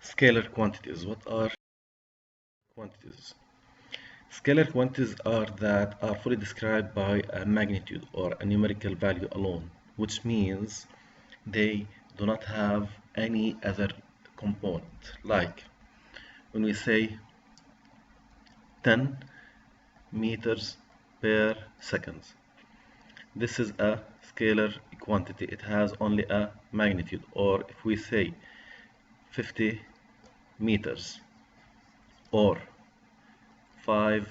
Scalar quantities. What are quantities? Scalar quantities are that are fully described by a magnitude or a numerical value alone, which means they do not have any other component. Like when we say 10 meters per second, this is a scalar quantity. It has only a magnitude. Or if we say 50 meters or 5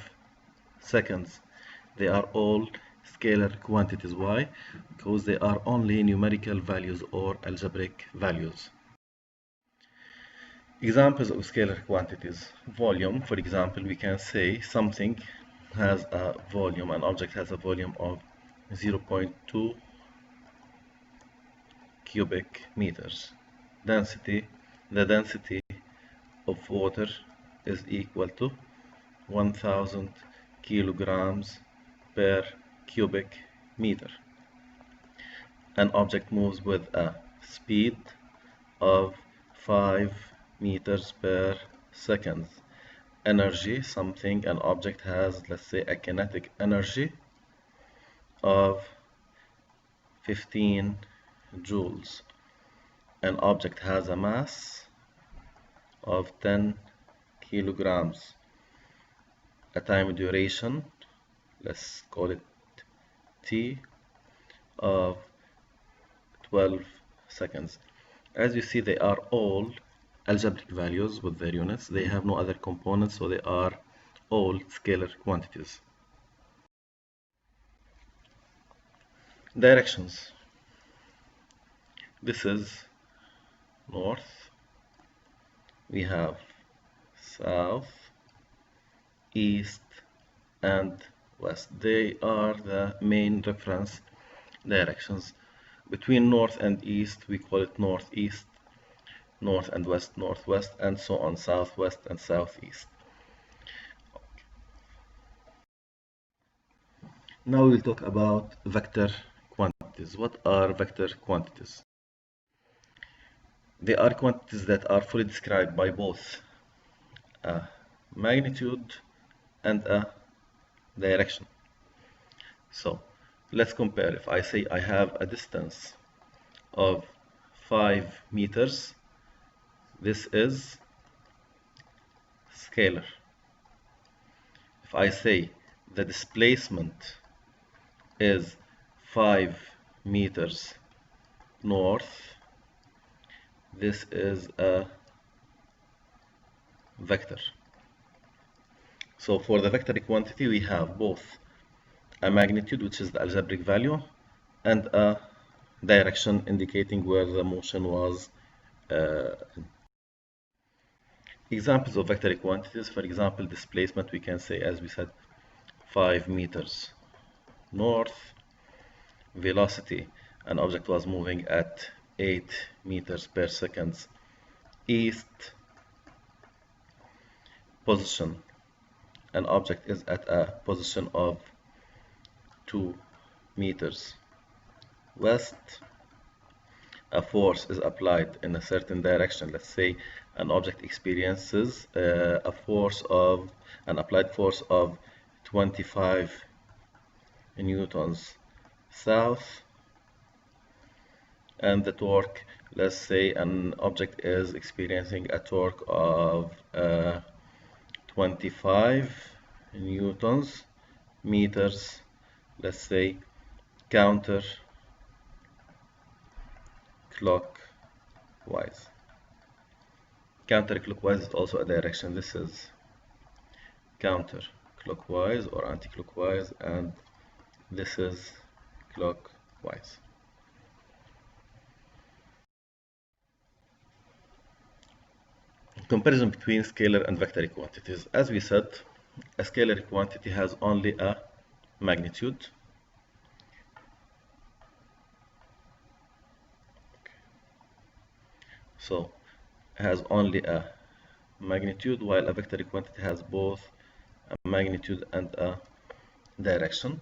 seconds, they are all scalar quantities. Why? Because they are only numerical values or algebraic values. Examples of scalar quantities. Volume, for example, we can say something has a volume, an object has a volume of 0.2 cubic meters. Density, the density of water is equal to 1000 kilograms per cubic meter. An object moves with a speed of 5 meters per second. Energy, something, an object has, let's say, a kinetic energy of 15 joules. An object has a mass of 10 kilograms. A time duration, let's call it T, of 12 seconds. As you see, they are all algebraic values with their units. They have no other components, so they are all scalar quantities. Directions. This is north. We have south, east, and west. They are the main reference directions. Between north and east, we call it northeast, north and west, northwest, and so on, southwest and southeast. Now we'll talk about vector quantities. What are vector quantities? They are quantities that are fully described by both a magnitude and a direction. So let's compare. If I say I have a distance of 5 meters, this is scalar. If I say the displacement is 5 meters north, this is a vector. So for the vector quantity, we have both a magnitude, which is the algebraic value, and a direction indicating where the motion was. Examples of vector quantities, for example, displacement, we can say, as we said, 5 meters north. Velocity, an object was moving at 8 meters per second east. Position, an object is at a position of 2 meters west. A force is applied in a certain direction. Let's say an object experiences an applied force of 25 newtons south, and the torque, let's say an object is experiencing a torque of 25 newtons meters, let's say counter clockwise. Counterclockwise is also a direction. This is counterclockwise or anti-clockwise, and this is clockwise. Comparison between scalar and vector quantities. As we said, a scalar quantity has only a magnitude. So it has only a magnitude, while a vector quantity has both a magnitude and a direction.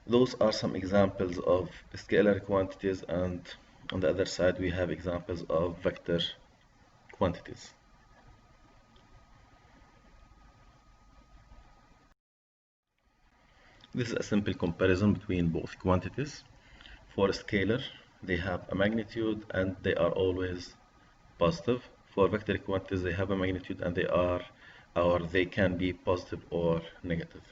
Those are some examples of scalar quantities, and on the other side we have examples of vector quantities. This is a simple comparison between both quantities. For a scalar, they have a magnitude and they are always positive. For vector quantities, they have a magnitude and they can be positive or negative.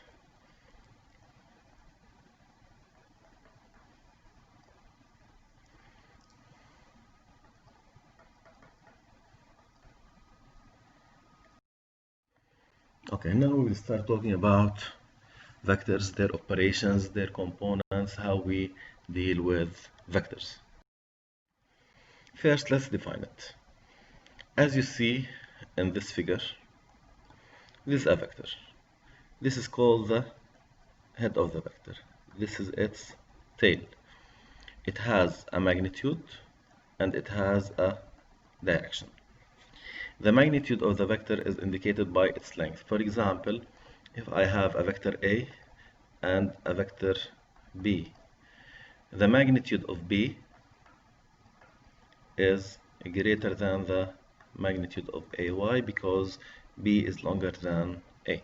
Okay, now we'll start talking about vectors, their operations, their components, how we deal with vectors. First, let's define it. As you see in this figure, this is a vector. This is called the head of the vector. This is its tail. It has a magnitude and it has a direction. The magnitude of the vector is indicated by its length. For example, if I have a vector A and a vector B, the magnitude of B is greater than the magnitude of AY because B is longer than A.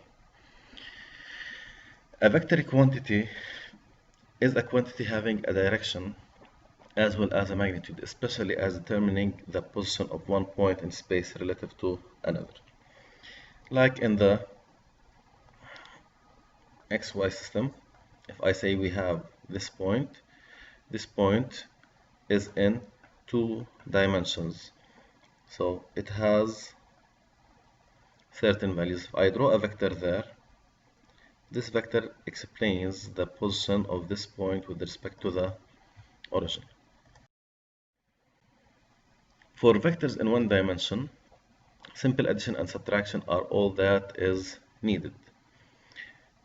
A vector quantity is a quantity having a direction as well as a magnitude, especially as determining the position of one point in space relative to another. Like in the XY system, if I say we have this point is in 2 dimensions. So it has certain values. If I draw a vector there, this vector explains the position of this point with respect to the origin. For vectors in 1 dimension, simple addition and subtraction are all that is needed.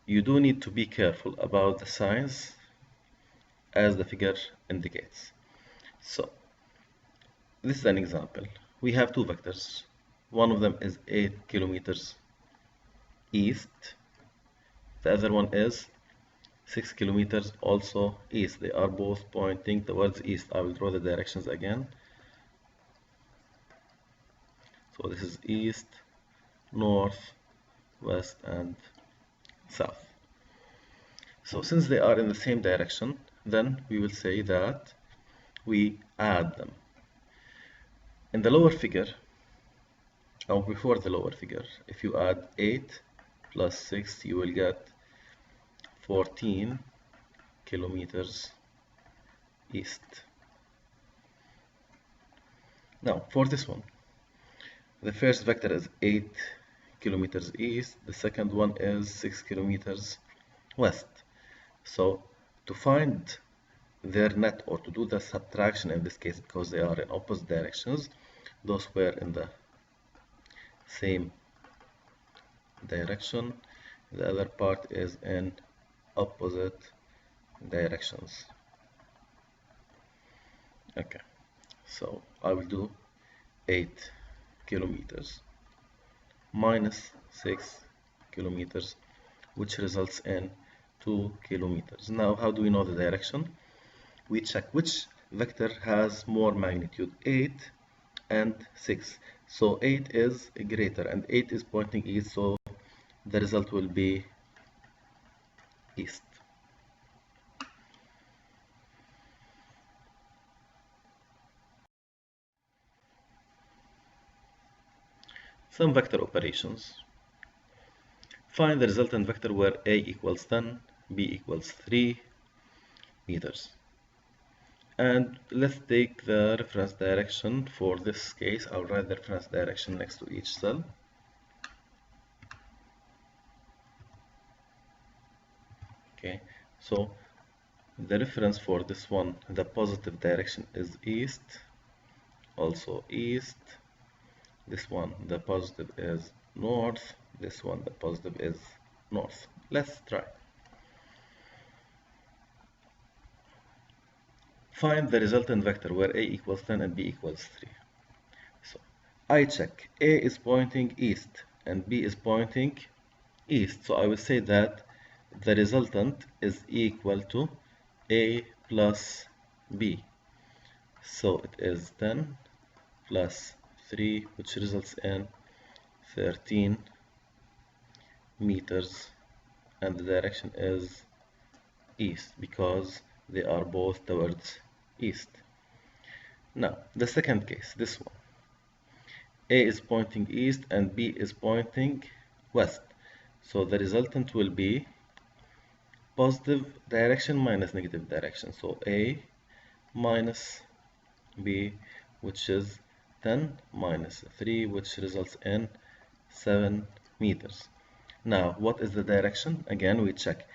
You do need to be careful about the signs as the figure indicates. So, this is an example. We have 2 vectors. One of them is 8 kilometers east. The other one is 6 kilometers also east. They are both pointing towards east. I will draw the directions again. So this is east, north, west, and south. So since they are in the same direction, then we will say that we add them. In the lower figure, or before the lower figure, if you add 8 plus 6, you will get 14 kilometers east. Now, for this one, the first vector is 8 kilometers east, the second one is 6 kilometers west. So, to find their net, or to do the subtraction in this case, because they are in opposite directions, those were in the same direction, the other part is in opposite directions. Okay, so I will do 8 kilometers minus 6 kilometers, which results in 2 kilometers. Now, how do we know the direction? We check which vector has more magnitude, 8 and 6. So 8 is greater and 8 is pointing east, so the result will be east. Some vector operations. Find the resultant vector where A equals 10, B equals 3 meters. And let's take the reference direction for this case. I'll write the reference direction next to each cell. Okay, so the reference for this one, the positive direction is east, also east. This one, the positive is north. This one, the positive is north. Let's try. Find the resultant vector where A equals 10 and B equals 3. So I check. A is pointing east and B is pointing east. So I will say that the resultant is equal to A plus B. So it is 10 plus 3, which results in 13 meters, and the direction is east because they are both towards east. Now, the second case, this one. A is pointing east and B is pointing west. So the resultant will be positive direction minus negative direction. So A minus B, which is 10 minus 3, which results in 7 meters. Now, what is the direction? Again, we check.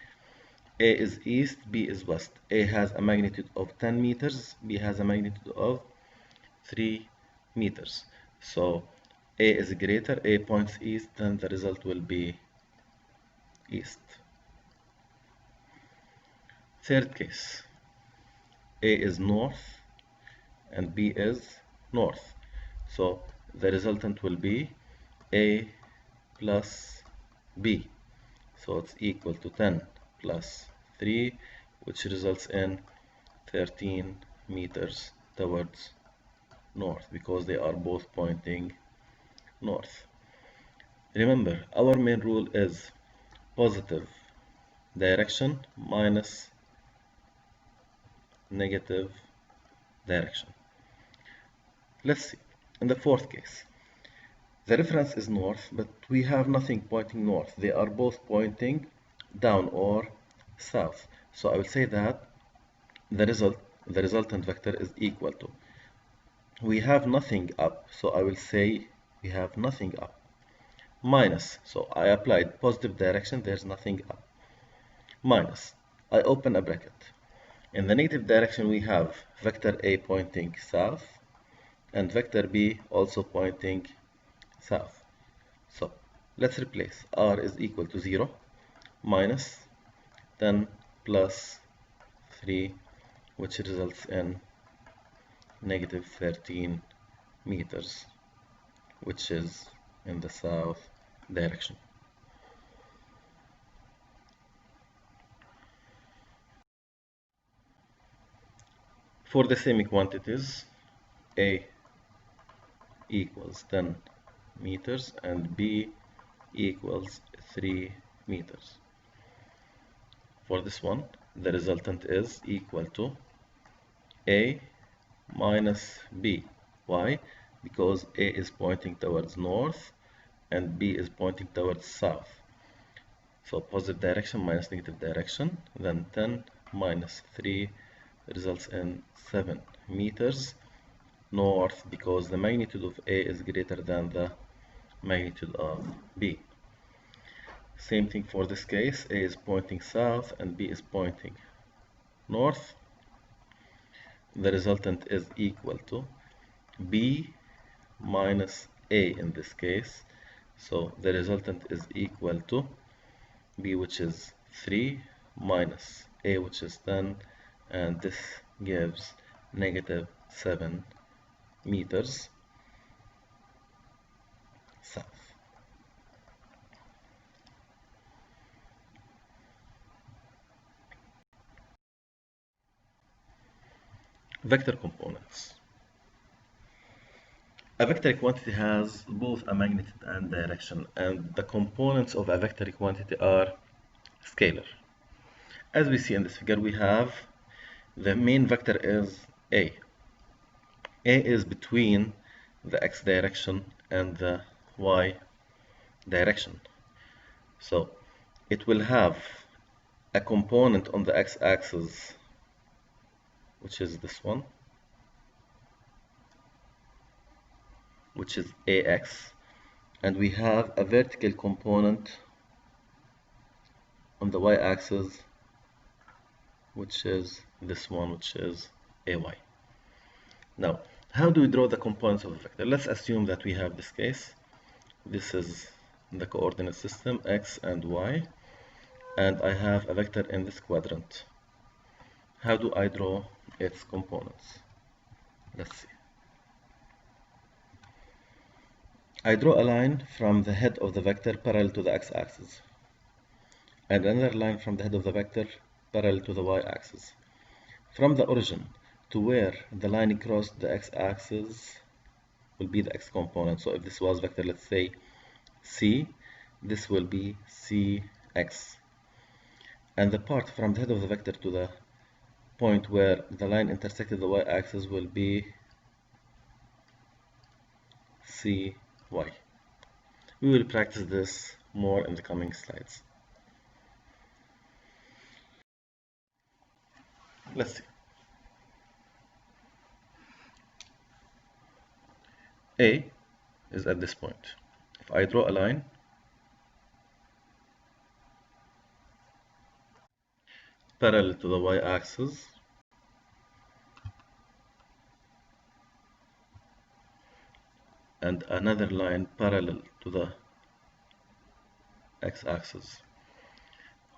A is east, B is west. A has a magnitude of 10 meters, B has a magnitude of 3 meters. So A is greater, A points east, then the result will be east. Third case, A is north and B is north. So the resultant will be A plus B. So it's equal to 10 plus 3, which results in 13 meters towards north because they are both pointing north. Remember, our main rule is positive direction minus negative direction. Let's see. In the fourth case, the reference is north, but we have nothing pointing north. They are both pointing down or south. So I will say that the resultant vector is equal to, we have nothing up, so I will say we have nothing up, minus, so I applied positive direction, there's nothing up, minus, I open a bracket. In the negative direction we have vector A pointing south and vector B also pointing south. So let's replace. R is equal to 0 minus 10 plus 3, which results in negative 13 meters, which is in the south direction. For the same quantities, A equals 10 meters and B equals 3 meters. For this one, the resultant is equal to A minus B. Why? Because A is pointing towards north and B is pointing towards south. So positive direction minus negative direction, then 10 minus 3 results in 7 meters north because the magnitude of A is greater than the magnitude of B. Same thing for this case, A is pointing south and B is pointing north. The resultant is equal to B minus A in this case. So the resultant is equal to B, which is 3, minus A, which is 10, and this gives negative 7 meters south. Vector components. A vector quantity has both a magnitude and direction, and the components of a vector quantity are scalar. As we see in this figure, we have the main vector is A. A is between the x direction and the y direction. So it will have a component on the x-axis, which is this one, which is ax, and we have a vertical component on the y-axis, which is this one, which is ay. Now, how do we draw the components of a vector? Let's assume that we have this case. This is the coordinate system, x and y, and I have a vector in this quadrant. How do I draw its components? Let's see. I draw a line from the head of the vector parallel to the x-axis, and another line from the head of the vector parallel to the y-axis. From the origin to where the line crossed the x-axis will be the x component. So if this was vector, let's say C, this will be Cx. and the part from the head of the vector to the point where the line intersected the y-axis will be CY. We will practice this more in the coming slides. Let's see. A is at this point. If I draw a line parallel to the y-axis, and another line parallel to the x-axis.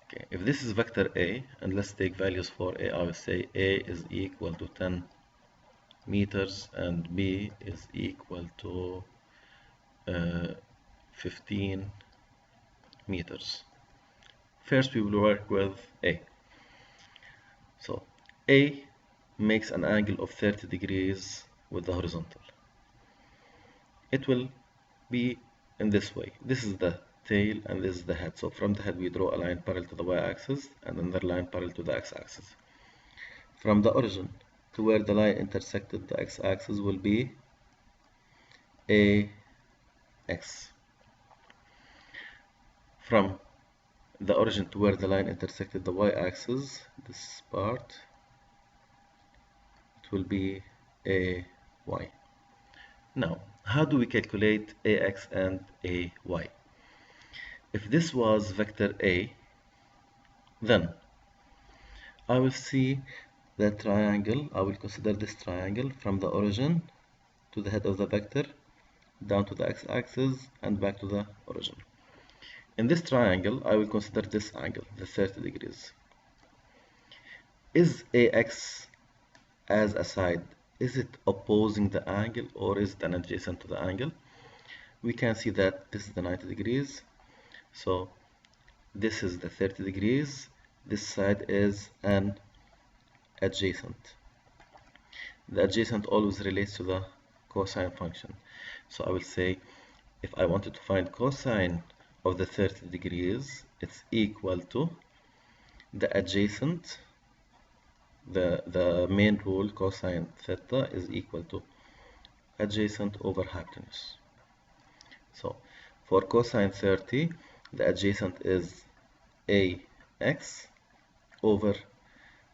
Okay, if this is vector A, and let's take values for A, I will say A is equal to 10 meters and B is equal to 15 meters. First, we will work with A. So A makes an angle of 30 degrees with the horizontal. It will be in this way. This is the tail and this is the head. So from the head we draw a line parallel to the y-axis and another line parallel to the x-axis. From the origin to where the line intersected the x-axis will be AX. From the origin to where the line intersected the y-axis, this part, it will be AY. Now, how do we calculate AX and AY? If this was vector A, then I will see the triangle, I will consider this triangle from the origin to the head of the vector, down to the x-axis, and back to the origin. In this triangle, I will consider this angle, the 30 degrees. Is AX as a side, is it opposing the angle or is it an adjacent to the angle? We can see that this is the 90 degrees. So this is the 30 degrees. This side is an adjacent. The adjacent always relates to the cosine function. So I will say if I wanted to find cosine of the 30 degrees, it's equal to the adjacent, the main rule cosine theta is equal to adjacent over hypotenuse. So for cosine 30, the adjacent is AX over,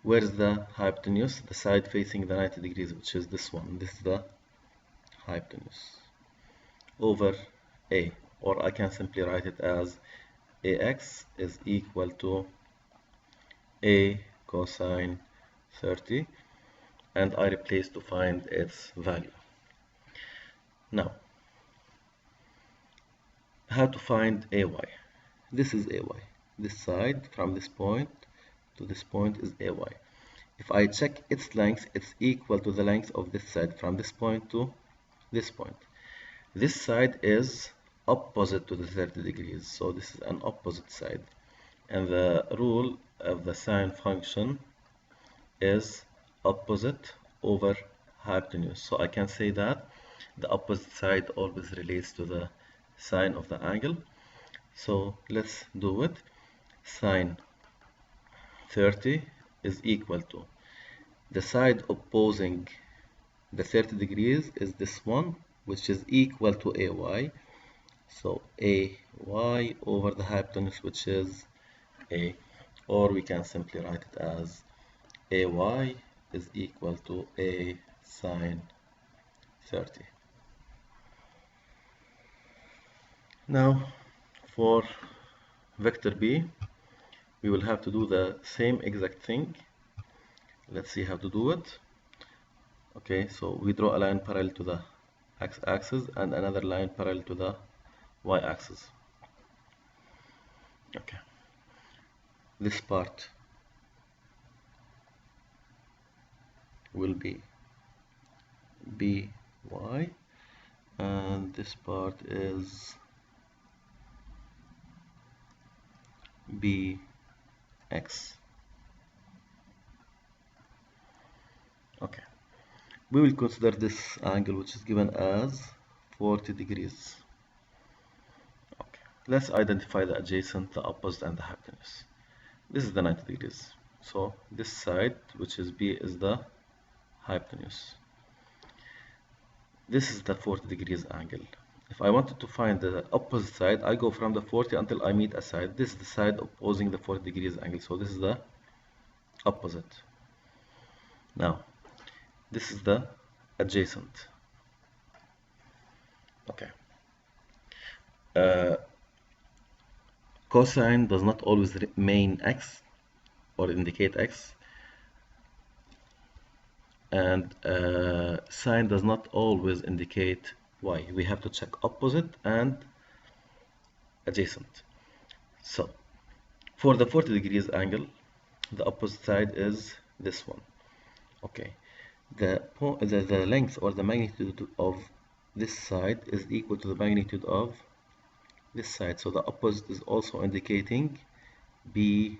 where is the hypotenuse? The side facing the 90 degrees, which is this one. This is the hypotenuse over A, or I can simply write it as AX is equal to A cosine 30, and I replace to find its value. Now, how to find AY? This is AY. This side from this point to this point is AY. If I check its length, it's equal to the length of this side from this point to this point. This side is opposite to the 30 degrees, so this is an opposite side. And the rule of the sine function is opposite over hypotenuse. So I can say that the opposite side always relates to the sine of the angle. So let's do it. Sine 30 is equal to the side opposing the 30 degrees is this one, which is equal to AY. So AY over the hypotenuse, which is A, or we can simply write it as AY is equal to A sine 30. Now for vector B, we will have to do the same exact thing. Let's see how to do it. Okay, so we draw a line parallel to the x-axis and another line parallel to the y-axis. Okay, this part will be BY and this part is BX. Okay, we will consider this angle, which is given as 40 degrees. Okay, let's identify the adjacent, the opposite, and the hypotenuse. This is the 90 degrees. So this side, which is B, is the hypotenuse. This is the 40 degrees angle. If I wanted to find the opposite side, I go from the 40 until I meet a side. This is the side opposing the 40 degrees angle. So this is the opposite. Now, this is the adjacent. Okay. Cosine does not always remain x or indicate x, and sine does not always indicate y. We have to check opposite and adjacent. So for the 40 degrees angle, the opposite side is this one. Okay, the length or the magnitude of this side is equal to the magnitude of this side. So the opposite is also indicating bx,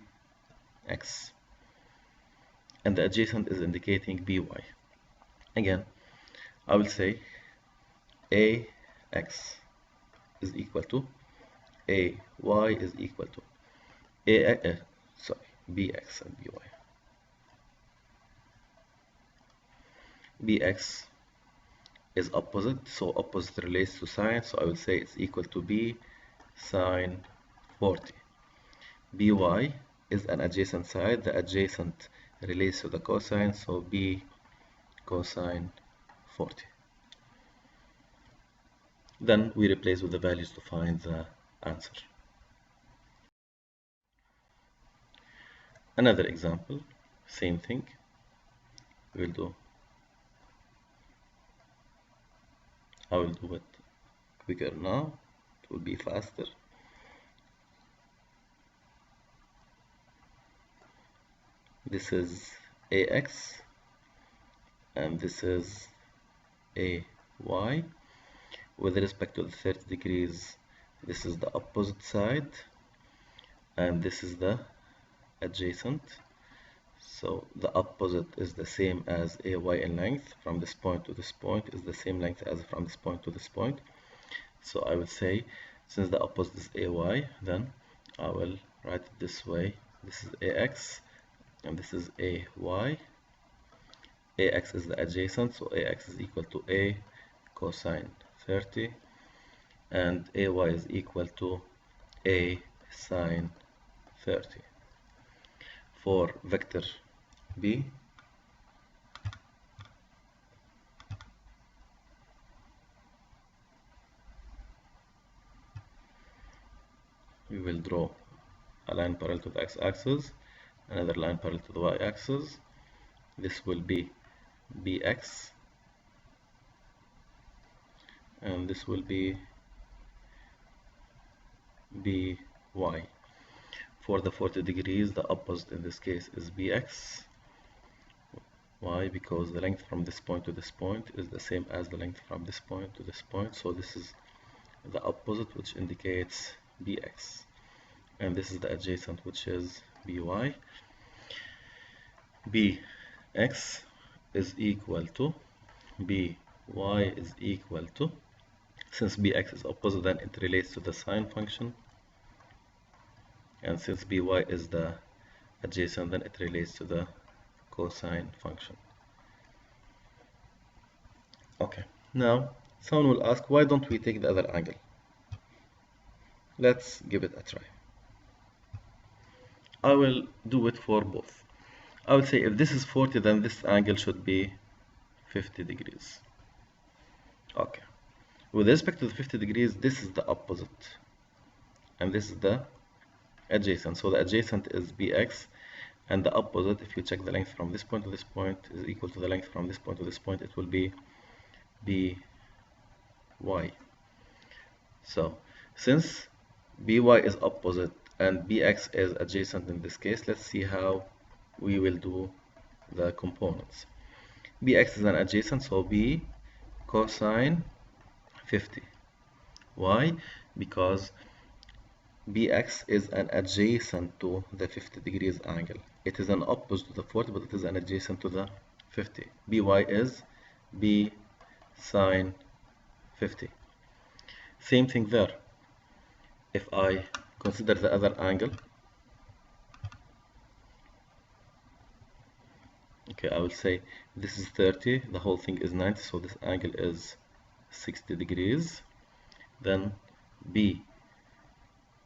and the adjacent is indicating by. Again, I will say ax is equal to ay is equal to bx and by. Bx is opposite, so opposite relates to sine, so I will say it's equal to b sine 40. By is an adjacent side, the adjacent relates to the cosine, so b cosine 40. Then we replace with the values to find the answer. Another example, same thing, we'll do. I will do it quicker now, it will be faster. This is ax and this is ay. With respect to the 30 degrees, this is the opposite side and this is the adjacent. So the opposite is the same as ay in length. From this point to this point is the same length as from this point to this point. So I will say, since the opposite is ay, then I will write it this way. This is ax and this is ay. Ax is the adjacent, so ax is equal to a cosine 30 and ay is equal to a sine 30. For vector b, we will draw a line parallel to the x-axis, another line parallel to the y-axis. This will be bx and this will be by. For the 40 degrees, the opposite in this case is bx. Why? Because the length from this point to this point is the same as the length from this point to this point, so this is the opposite, which indicates bx, and this is the adjacent, which is by. Bx is equal to by is equal to, since bx is opposite, then it relates to the sine function, and since by is the adjacent, then it relates to the cosine function. Okay, now someone will ask, why don't we take the other angle? Let's give it a try. I will do it for both. I would say if this is 40, then this angle should be 50 degrees. Okay, with respect to the 50 degrees, this is the opposite and this is the adjacent, so the adjacent is bx, and the opposite, if you check the length from this point to this point, is equal to the length from this point to this point. It will be by. So since by is opposite and bx is adjacent in this case, let's see how we will do the components. Bx is an adjacent, so b cosine 50. Why? Because bx is an adjacent to the 50 degrees angle. It is an opposite to the 40, but it is an adjacent to the 50. by is b sine 50. Same thing there. If I consider the other angle, Okay, I will say this is 30, the whole thing is 90, so this angle is 60 degrees. Then B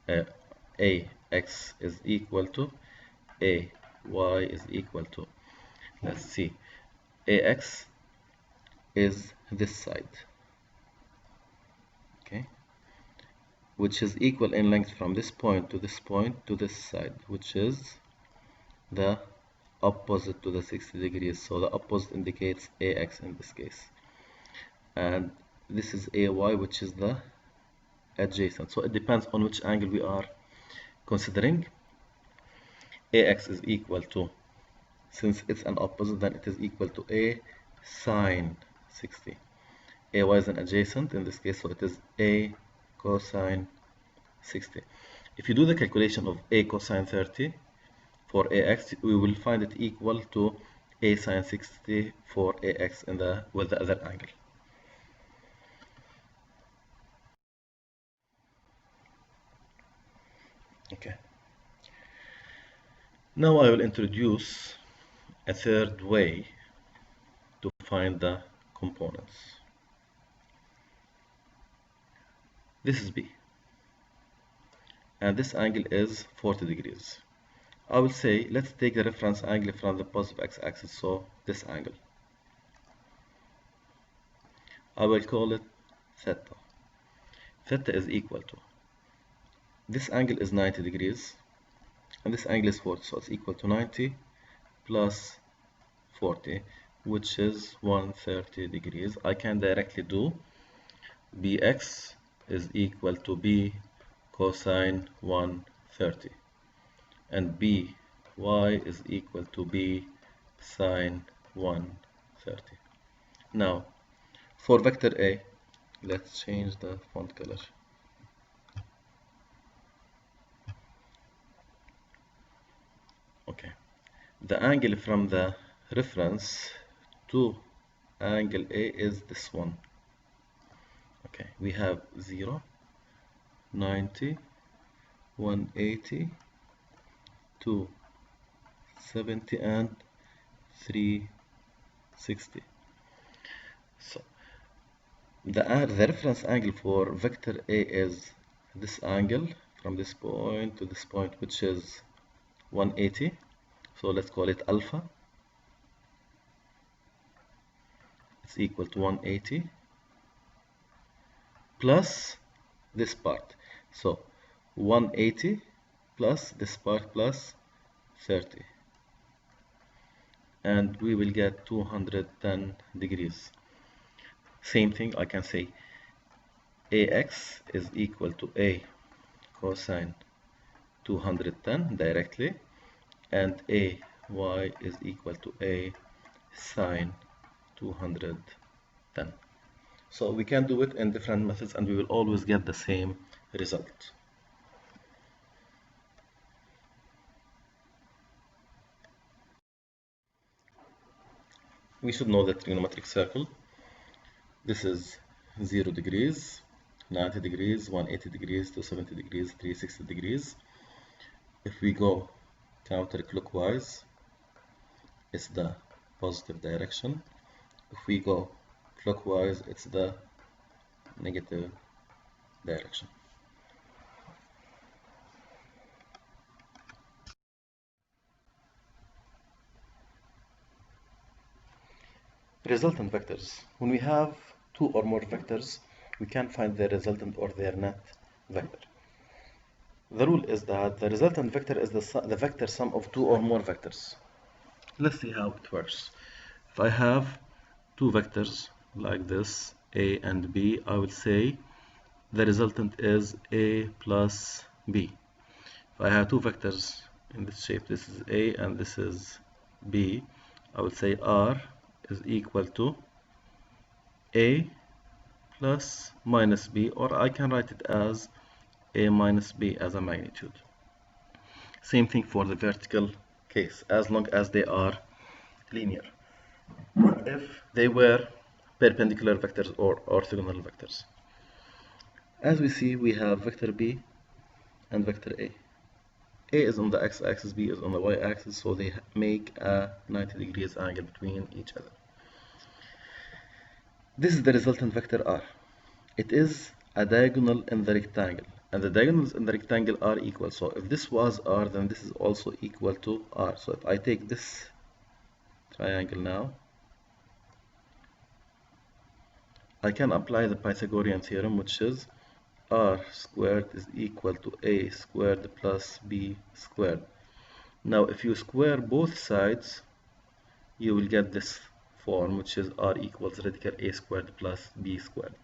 AX is equal to AY is equal to, let's see, AX is this side, okay, which is equal in length from this point to this point to this side, which is the opposite to the 60 degrees. So the opposite indicates AX in this case. And this is AY, which is the adjacent. So it depends on which angle we are considering. AX is equal to, since it's an opposite, then it is equal to A sine 60. AY is an adjacent in this case, so it is A cosine 60. If you do the calculation of A cosine 30 for AX, we will find it equal to A sine 60 for AX with the other angle. Okay. Now I will introduce a third way to find the components. This is B, and this angle is 40 degrees. I will say, let's take the reference angle from the positive x-axis, so this angle. I will call it theta. Theta is equal to, this angle is 90 degrees, and this angle is 40, so it's equal to 90 plus 40, which is 130 degrees. I can directly do Bx is equal to B cosine 130, and By is equal to B sine 130. Now, for vector A, let's change the font color. Okay, the angle from the reference to angle A is this one. Okay, we have 0, 90, 180, 270, and 360. So the reference angle for vector A is this angle from this point to this point, which is 180. So let's call it alpha. It's equal to 180 plus this part. So 180 plus this part plus 30. And we will get 210 degrees. Same thing, I can say AX is equal to A cosine 210 directly, and AY is equal to A sine 210. So we can do it in different methods, and we will always get the same result. We should know the trigonometric circle. This is 0 degrees, 90 degrees, 180 degrees, 270 degrees, 360 degrees. If we go counterclockwise, it's the positive direction. If we go clockwise, it's the negative direction. Resultant vectors. When we have two or more vectors, we can find their resultant or their net vector. The rule is that the resultant vector is the vector sum of two or more vectors. Let's see how it works. If I have two vectors like this, A and B, I will say the resultant is A plus B. If I have two vectors in this shape, this is A and this is B, I will say R is equal to A plus minus B, or I can write it as A minus B as a magnitude. Same thing for the vertical case, as long as they are linear. If they were perpendicular vectors or orthogonal vectors. As we see, we have vector B and vector A. A is on the x-axis, B is on the y-axis, so they make a 90 degrees angle between each other. This is the resultant vector R. It is a diagonal in the rectangle, and the diagonals in the rectangle are equal. So if this was R, then this is also equal to R. So if I take this triangle now, I can apply the Pythagorean theorem, which is R squared is equal to A squared plus B squared. Now if you square both sides, you will get this form, which is R equals radical A squared plus B squared.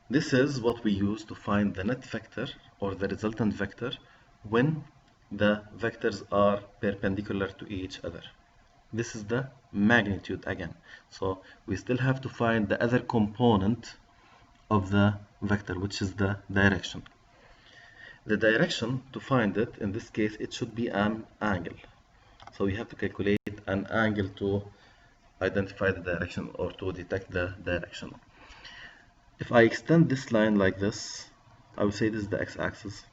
This is what we use to find the net vector or the resultant vector when the vectors are perpendicular to each other. This is the magnitude again. So we still have to find the other component of the vector, which is the direction. The direction, to find it, in this case, it should be an angle. So we have to calculate an angle to identify the direction or to detect the direction. If I extend this line like this, I will say this is the x-axis,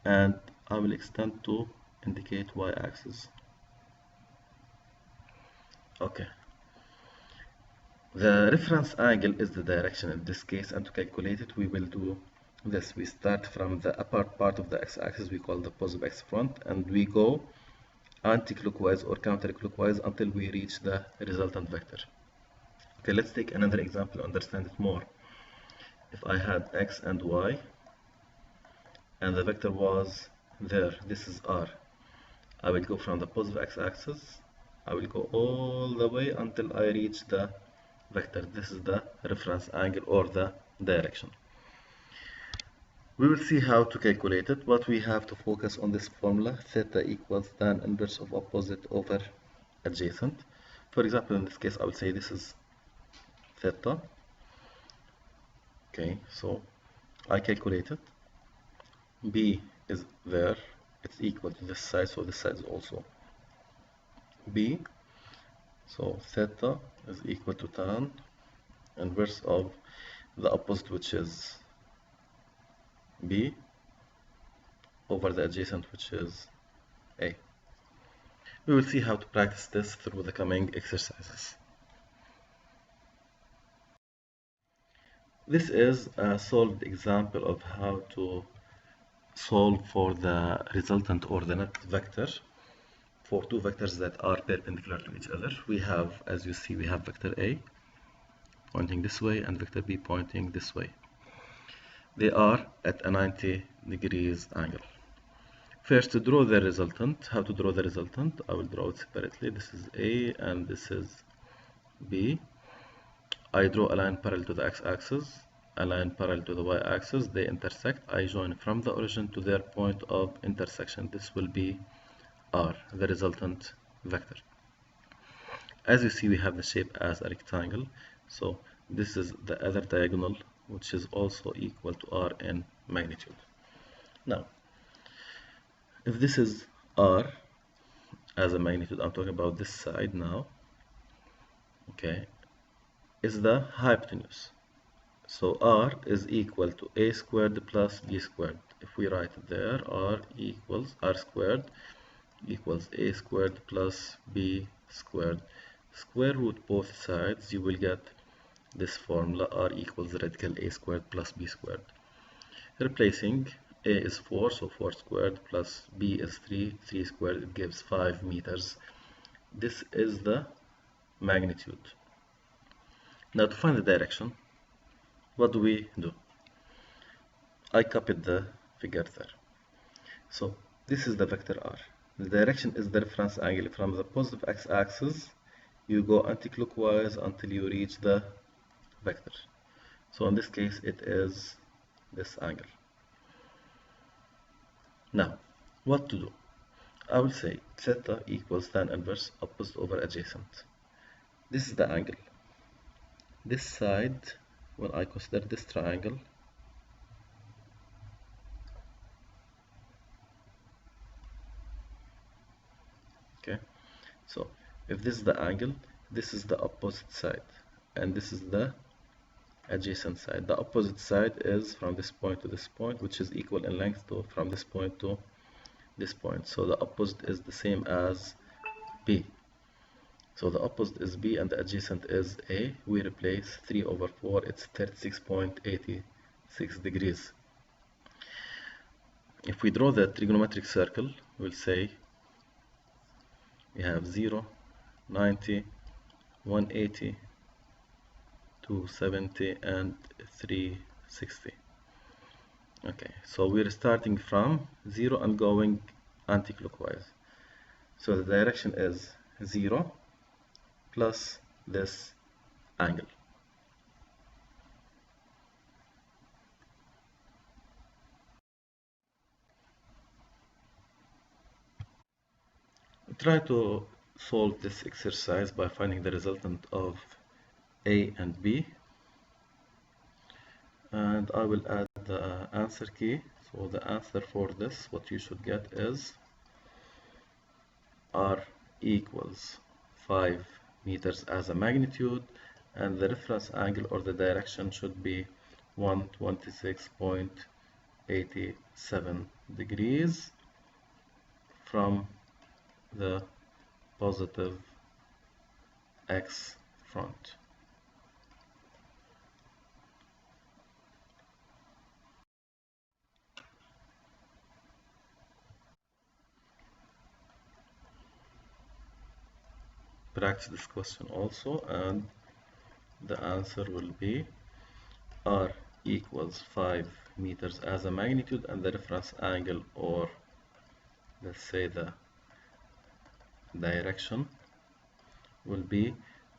and I will extend to indicate y-axis. Okay. The reference angle is the direction in this case, and to calculate it, we will do this. We start from the upper part of the x-axis, we call the positive x front, and we go anti-clockwise or counterclockwise until we reach the resultant vector. Okay, let's take another example to understand it more. If I had x and y, and the vector was there, this is R, I will go from the positive x-axis, I will go all the way until I reach the vector. This is the reference angle or the direction. We will see how to calculate it, but we have to focus on this formula, theta equals tan inverse of opposite over adjacent. For example, in this case, I will say this is theta. Okay, so I calculate it. B is there, it's equal to this side, so this side is also B. So theta is equal to tan inverse of the opposite, which is B, over the adjacent, which is A. We will see how to practice this through the coming exercises. This is a solved example of how to solve for the resultant or the net vector for two vectors that are perpendicular to each other. We have, as you see, we have vector A pointing this way and vector B pointing this way. They are at a 90 degrees angle. First, to draw the resultant, how to draw the resultant, I will draw it separately. This is A and this is B. I draw a line parallel to the x-axis, a line parallel to the y-axis. They intersect. I join from the origin to their point of intersection. This will be R, the resultant vector. As you see, we have the shape as a rectangle. So this is the other diagonal, which is also equal to R in magnitude. Now, if this is R as a magnitude, I'm talking about this side now, okay, is the hypotenuse. So R is equal to A squared plus B squared. If we write it there, R squared equals A squared plus B squared. Square root both sides, you will get this formula, R equals radical A squared plus B squared. Replacing, A is 4, so 4 squared plus B is 3, 3 squared, it gives 5 meters. This is the magnitude. Now to find the direction, what do we do? I copied the figure there. So this is the vector R. The direction is the reference angle. From the positive x-axis, you go anti-clockwise until you reach the vector. So in this case, it is this angle. Now, what to do? I will say theta equals tan inverse opposite over adjacent. This is the angle. This side, when I consider this triangle, okay, so if this is the angle, this is the opposite side, and this is the adjacent side. The opposite side is from this point to this point, which is equal in length to from this point to this point. So the opposite is the same as B. So the opposite is B and the adjacent is A. We replace 3 over 4, it's 36.86 degrees. If we draw the trigonometric circle, we'll say we have 0, 90, 180, 270, and 360. Okay, so we're starting from 0 and going anti-clockwise. So the direction is 0 plus this angle. Try to solve this exercise by finding the resultant of A and B. And I will add the answer key. So the answer for this, what you should get is R equals 5 meters as a magnitude, and the reference angle or the direction should be 126.87 degrees from the positive X front. Practice this question also, and the answer will be R equals 5 meters as a magnitude, and the reference angle, or let's say the direction, will be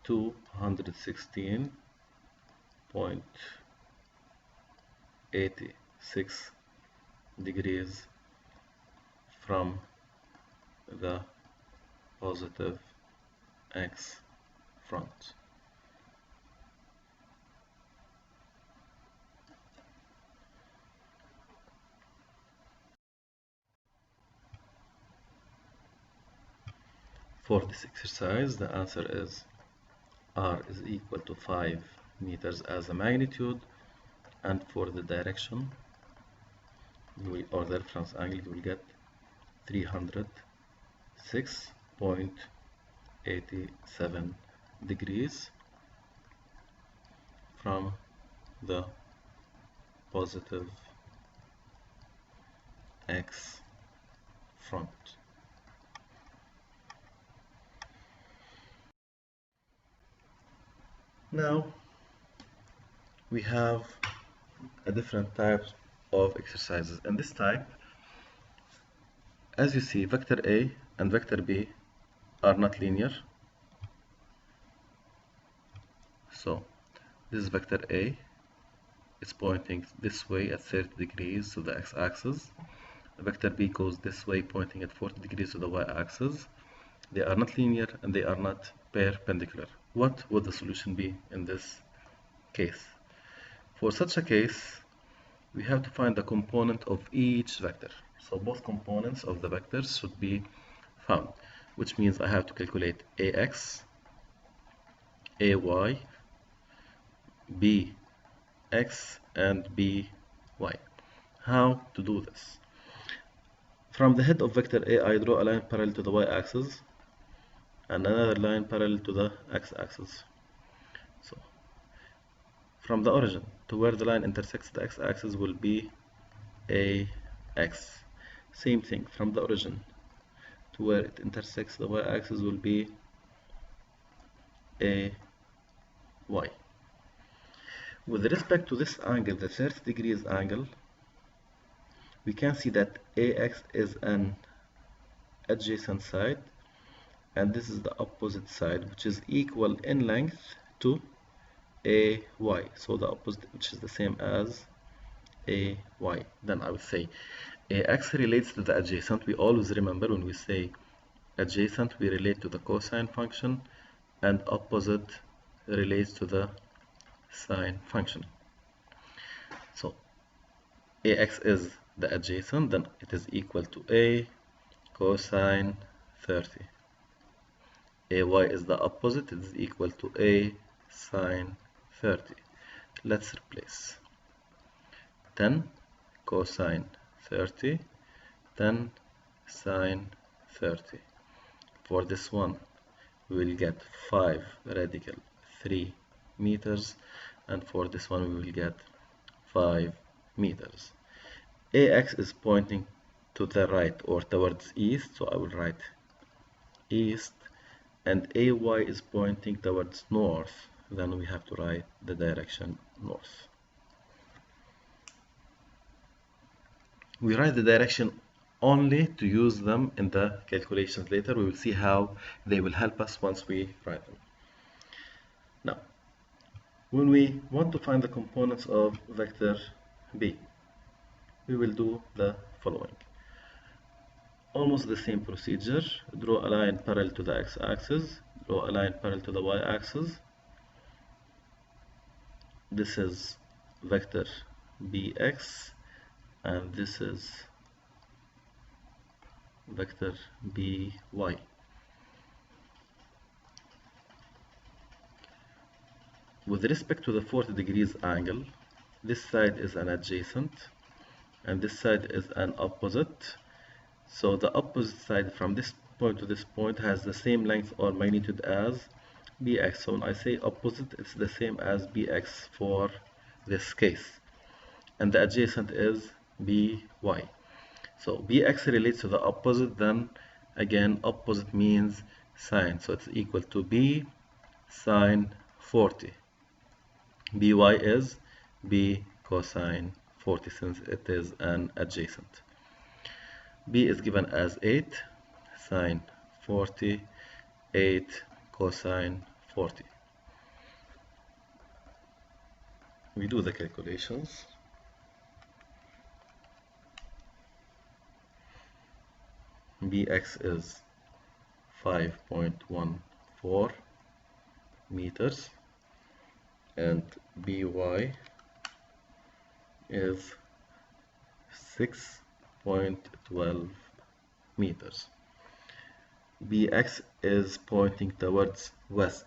216.86 degrees from the positive X front. For this exercise, the answer is R is equal to 5 meters as a magnitude, and for the direction or the reference angle, you will get 306.87 degrees from the positive X front. Now we have a different types of exercises. In this type, as you see, vector A and vector B are not linear. So this is vector A, it's pointing this way at 30 degrees to the x-axis. Vector B goes this way, pointing at 40 degrees to the y-axis. They are not linear and they are not perpendicular. What would the solution be in this case? For such a case, we have to find the component of each vector. So both components of the vectors should be found, which means I have to calculate AX, AY, BX, and BY. How to do this? From the head of vector A, I draw a line parallel to the y-axis and another line parallel to the x-axis. So from the origin to where the line intersects the x-axis will be AX. Same thing, from the origin to where it intersects the y-axis will be AY. With respect to this angle, the 30 degrees angle, we can see that AX is an adjacent side and this is the opposite side, which is equal in length to AY. So the opposite, which is the same as AY. Then I would say AX relates to the adjacent. We always remember when we say adjacent, we relate to the cosine function, and opposite relates to the sine function. So AX is the adjacent, then it is equal to A cosine 30. AY is the opposite, it is equal to A sine 30. Let's replace 10 cosine 30, 10 sine 30. For this one, we will get 5 radical 3 meters, and for this one, we will get 5 meters. AX is pointing to the right or towards east, so I will write east, and AY is pointing towards north, then we have to write the direction north. We write the direction only to use them in the calculations later. We will see how they will help us once we write them. Now, when we want to find the components of vector B, we will do the following. Almost the same procedure. Draw a line parallel to the x-axis, draw a line parallel to the y-axis. This is vector Bx, and this is vector By. With respect to the 40 degrees angle, this side is an adjacent and this side is an opposite. So the opposite side from this point to this point has the same length or magnitude as Bx. So when I say opposite, it's the same as Bx for this case. And the adjacent is By. So Bx relates to the opposite, then again opposite means sine. So it's equal to B sine 40. By is B cosine 40 since it is an adjacent. B is given as 8 sine 40, 8 cosine 40. We do the calculations. Bx is 5.14 meters and By is 6.12 meters. Bx is pointing towards west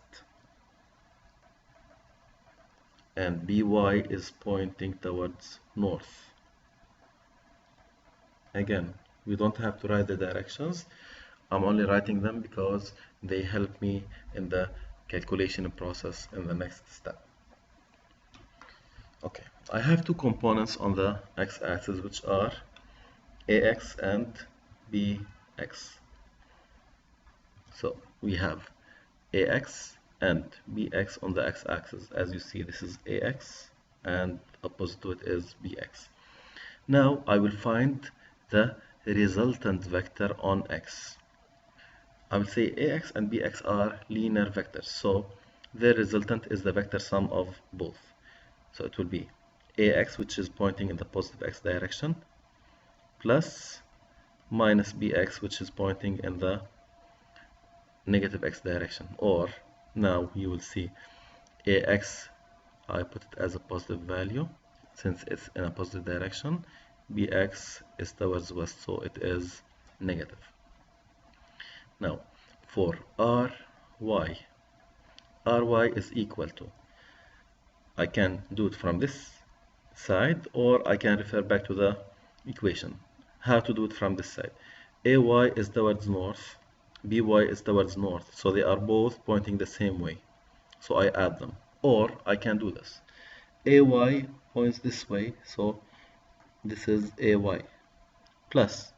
and By is pointing towards north. Again, we don't have to write the directions. I'm only writing them because they help me in the calculation process in the next step. Okay, I have two components on the x-axis which are ax and bx. So we have ax and bx on the x-axis. As you see, this is ax and opposite to it is bx. Now I will find the resultant vector on x. I will say ax and bx are linear vectors, so their resultant is the vector sum of both. So it will be ax, which is pointing in the positive x direction, plus minus bx, which is pointing in the negative x direction. Or now you will see ax, I put it as a positive value since it's in a positive direction. Bx is towards west, so it is negative. Now for ry, ry is equal to, I can do it from this side or I can refer back to the equation. How to do it from this side? Ay is towards north, by is towards north, so they are both pointing the same way, so I add them. Or I can do this, ay points this way, so this is ay, plus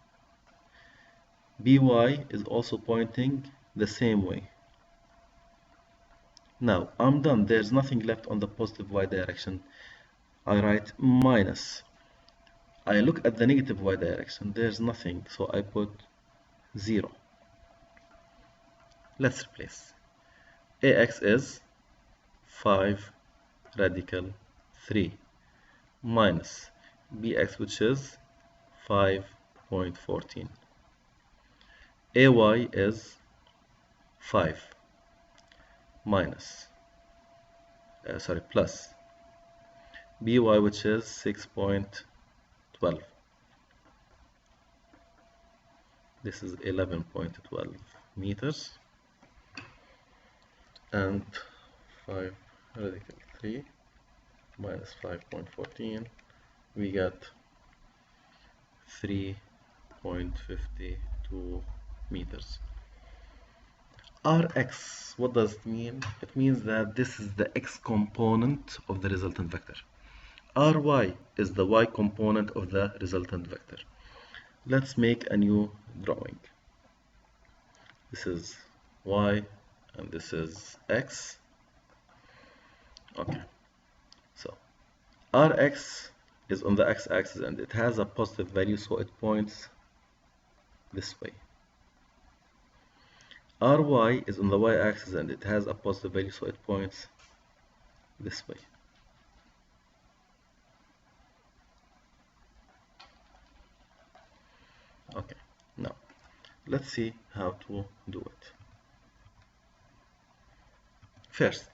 by is also pointing the same way. Now I'm done, there's nothing left on the positive y direction. I write minus. I look at the negative y direction, there's nothing, so I put 0. Let's replace. Ax is 5 radical 3 minus bx, which is 5.14. Ay is 5 minus, plus by, which is 6.12. This is 11.12 meters, and 5 radical 3 minus 5.14, we get 3.52 meters. Rx, what does it mean? It means that this is the x component of the resultant vector. Ry is the y component of the resultant vector. Let's make a new drawing. This is y and this is x. Okay, so Rx is on the x-axis and it has a positive value, so it points this way. Ry is on the y-axis and it has a positive value, so it points this way. Okay, now let's see how to do it. First,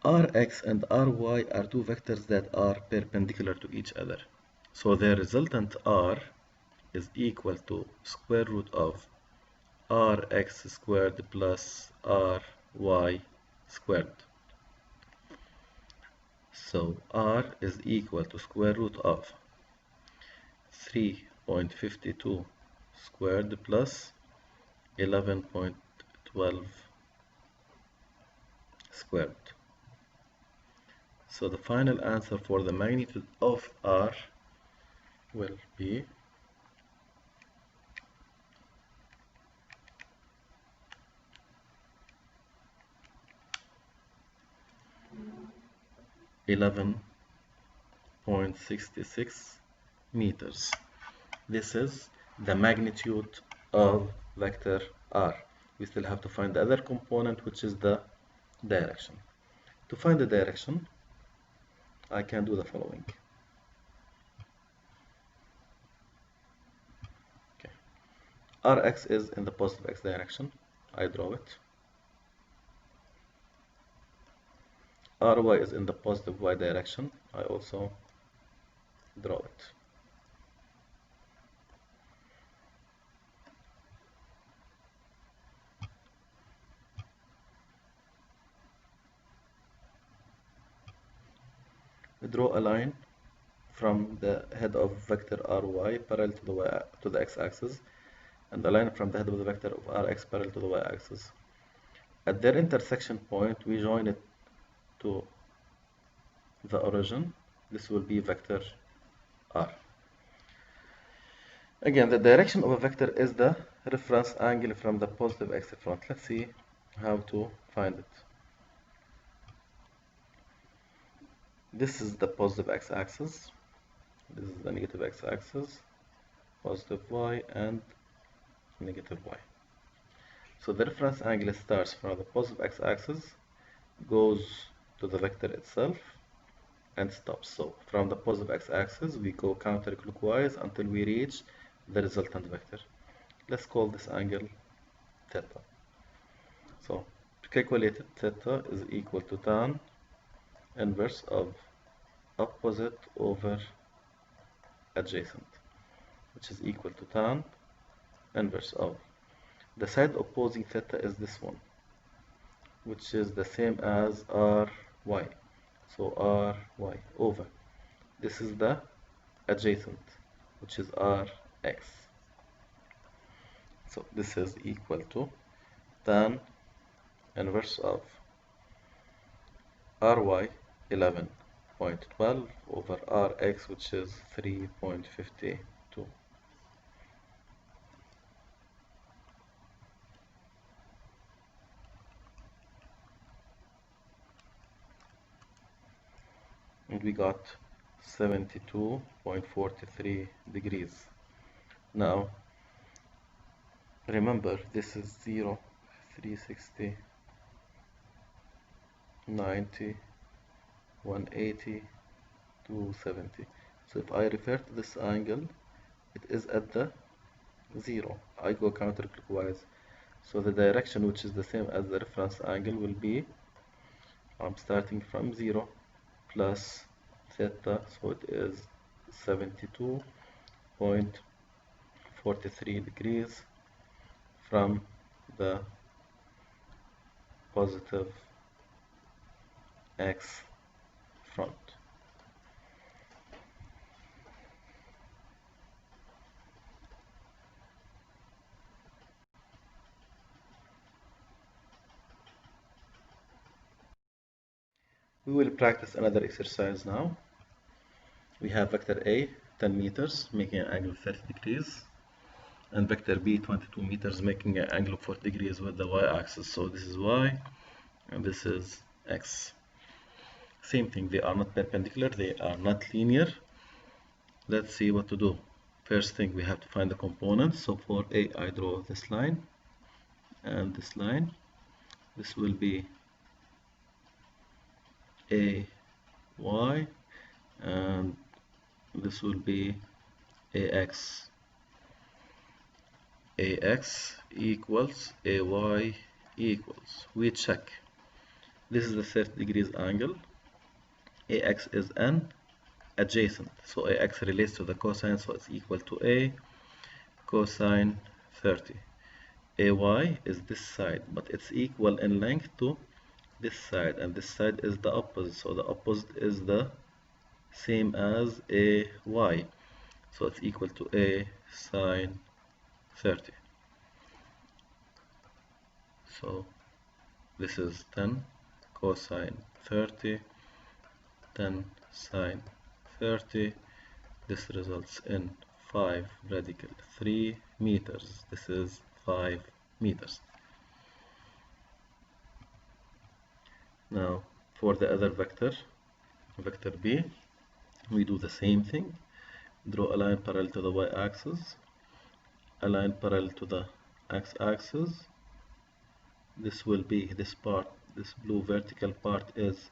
Rx and Ry are two vectors that are perpendicular to each other. So their resultant R is equal to square root of Rx squared plus Ry squared. So R is equal to square root of 3.52 squared plus 11.12 squared. So the final answer for the magnitude of R will be 11.66 meters. This is the magnitude of vector R. We still have to find the other component, which is the direction. To find the direction, I can do the following. Okay. Rx is in the positive x direction. I draw it. Ry is in the positive y direction. I also draw it. We draw a line from the head of vector Ry parallel to the x-axis, and a line from the head of the vector of Rx parallel to the y-axis. At their intersection point, we join it to the origin. This will be vector R. Again, the direction of a vector is the reference angle from the positive x front. Let's see how to find it. This is the positive x-axis. This is the negative x-axis, positive y and negative y. So the reference angle starts from the positive x-axis, goes to the vector itself, and stops. So from the positive x-axis, we go counterclockwise until we reach the resultant vector. Let's call this angle theta. So to calculate it, theta is equal to tan inverse of opposite over adjacent, which is equal to tan inverse of the side opposing theta is this one, which is the same as Ry. So Ry over this is the adjacent, which is Rx. So this is equal to tan inverse of Ry 11.12 over Rx, which is 3.52. And we got 72.43 degrees. Now remember, this is 0, 360, 90, 180, 270. So if I refer to this angle, it is at the 0. I go counterclockwise. So the direction, which is the same as the reference angle, will be, I'm starting from 0 plus theta, so it is 72.43 degrees from the positive x front. We will practice another exercise now. We have vector A, 10 meters, making an angle of 30 degrees, and vector B, 22 meters, making an angle of 40 degrees with the y-axis. So this is y, and this is x. Same thing, they are not perpendicular, they are not linear. Let's see what to do. First thing, we have to find the components. So for A, I draw this line and this line. This will be A, y, and this will be AX. AX equals AY equals. We check. This is the 30 degrees angle. AX is an adjacent. So AX relates to the cosine, so it's equal to A cosine 30. AY is this side, but it's equal in length to this side, and this side is the opposite. So the opposite is the same as AY. So it's equal to A sine 30. So this is 10 cosine 30, 10 sine 30. This results in 5 radical 3 meters. This is 5 meters. Now for the other vector, vector B, we do the same thing. Draw a line parallel to the y-axis, a line parallel to the x-axis. This will be this part, this blue vertical part is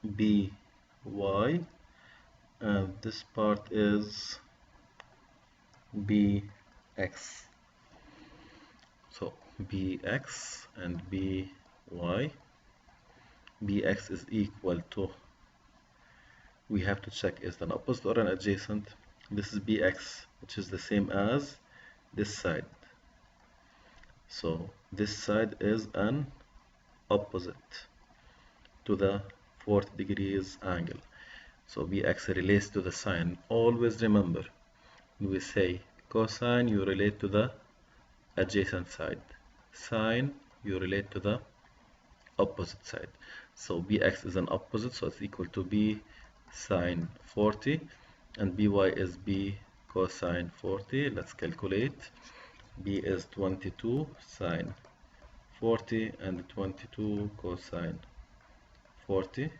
BY, and this part is BX. So BX and BY. BX is equal to, we have to check is it an opposite or an adjacent. This is BX, which is the same as this side. So this side is an opposite to the 40 degrees angle. So BX relates to the sine. Always remember, when we say cosine, you relate to the adjacent side. Sine, you relate to the opposite side. So BX is an opposite, so it's equal to B sine 40, and BY is B cosine 40. Let's calculate. B is 22 sine 40 and 22 cosine 40.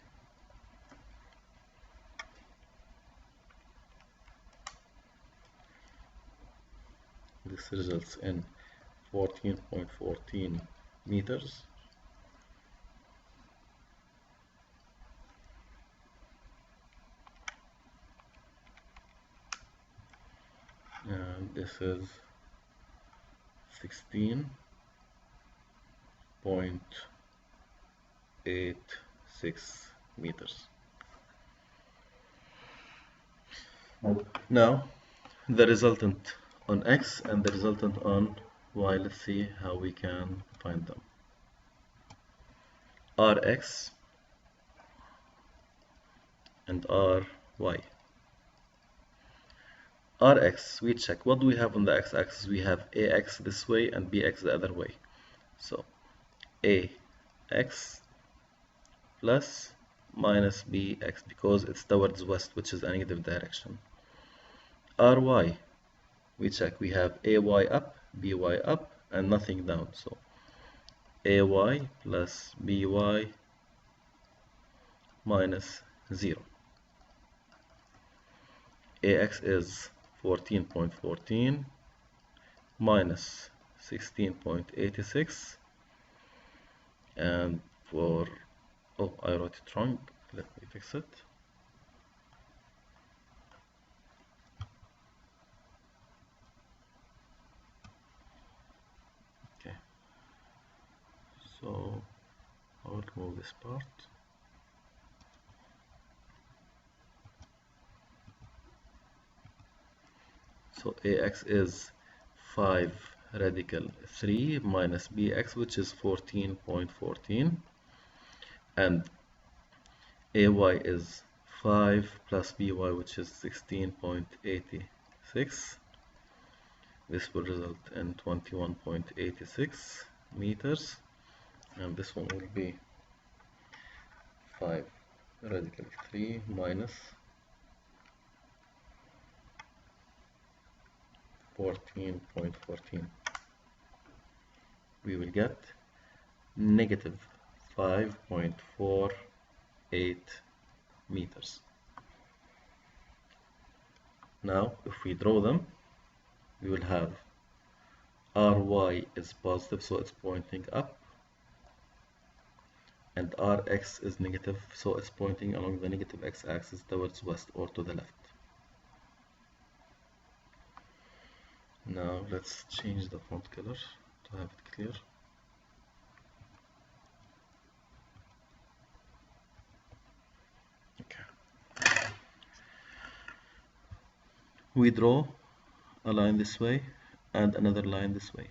This results in 14.14 meters. And this is 16.86 meters. Now the resultant on X and the resultant on Y. Let's see how we can find them. Rx and Ry. Rx, we check. What do we have on the x-axis? We have Ax this way and Bx the other way. So Ax plus minus Bx, because it's towards west, which is a negative direction. Ry, we check. We have Ay up, By up, and nothing down. So Ay plus By minus 0. Ax is 14.14 minus 16.86, and for, oh, I wrote it wrong. Let me fix it. Okay, so I will remove this part. So Ax is 5 radical 3 minus Bx, which is 14.14, and AY is 5 plus BY, which is 16.86. This will result in 21.86 meters, and this one will be 5 radical 3 minus 14.14. We will get negative 5.48 meters. Now, if we draw them, we will have Ry is positive, so it's pointing up, and Rx is negative, so it's pointing along the negative x-axis towards west or to the left. Now let's change the font color to have it clear. Okay. We draw a line this way and another line this way.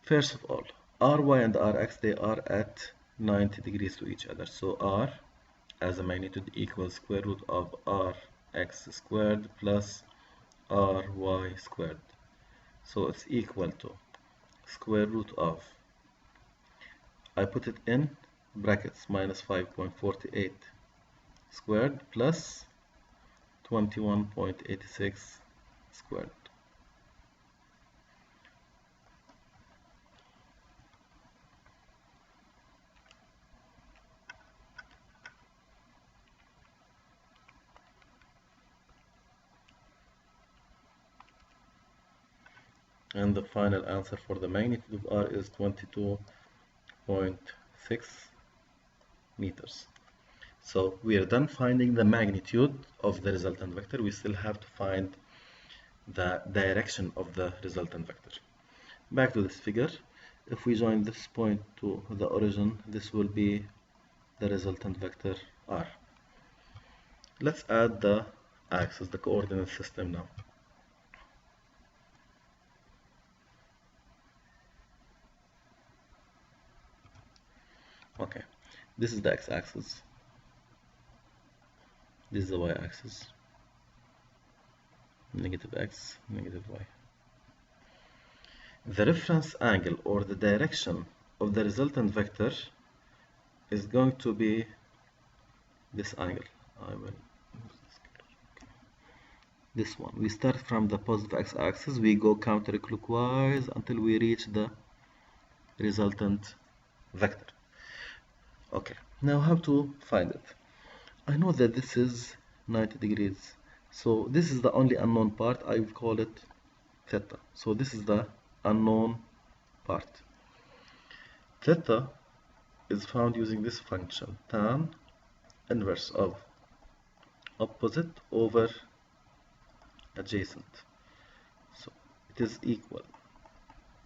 First of all, Ry and Rx, they are at 90 degrees to each other. So R as a magnitude equals square root of Rx squared plus Ry squared. So it's equal to square root of, I put it in brackets, minus 5.48 squared plus 21.86 squared. And the final answer for the magnitude of R is 22.6 meters. So we are done finding the magnitude of the resultant vector. We still have to find the direction of the resultant vector. Back to this figure. If we join this point to the origin, this will be the resultant vector R. Let's add the axis, the coordinate system now. Okay, this is the x-axis, this is the y-axis, negative x, negative y. The reference angle or the direction of the resultant vector is going to be this angle. This one. We start from the positive x-axis, we go counterclockwise until we reach the resultant vector. Okay, now how to find it? I know that this is 90 degrees, so this is the only unknown part. I will call it theta. So this is the unknown part. Theta is found using this function, tan inverse of opposite over adjacent. So it is equal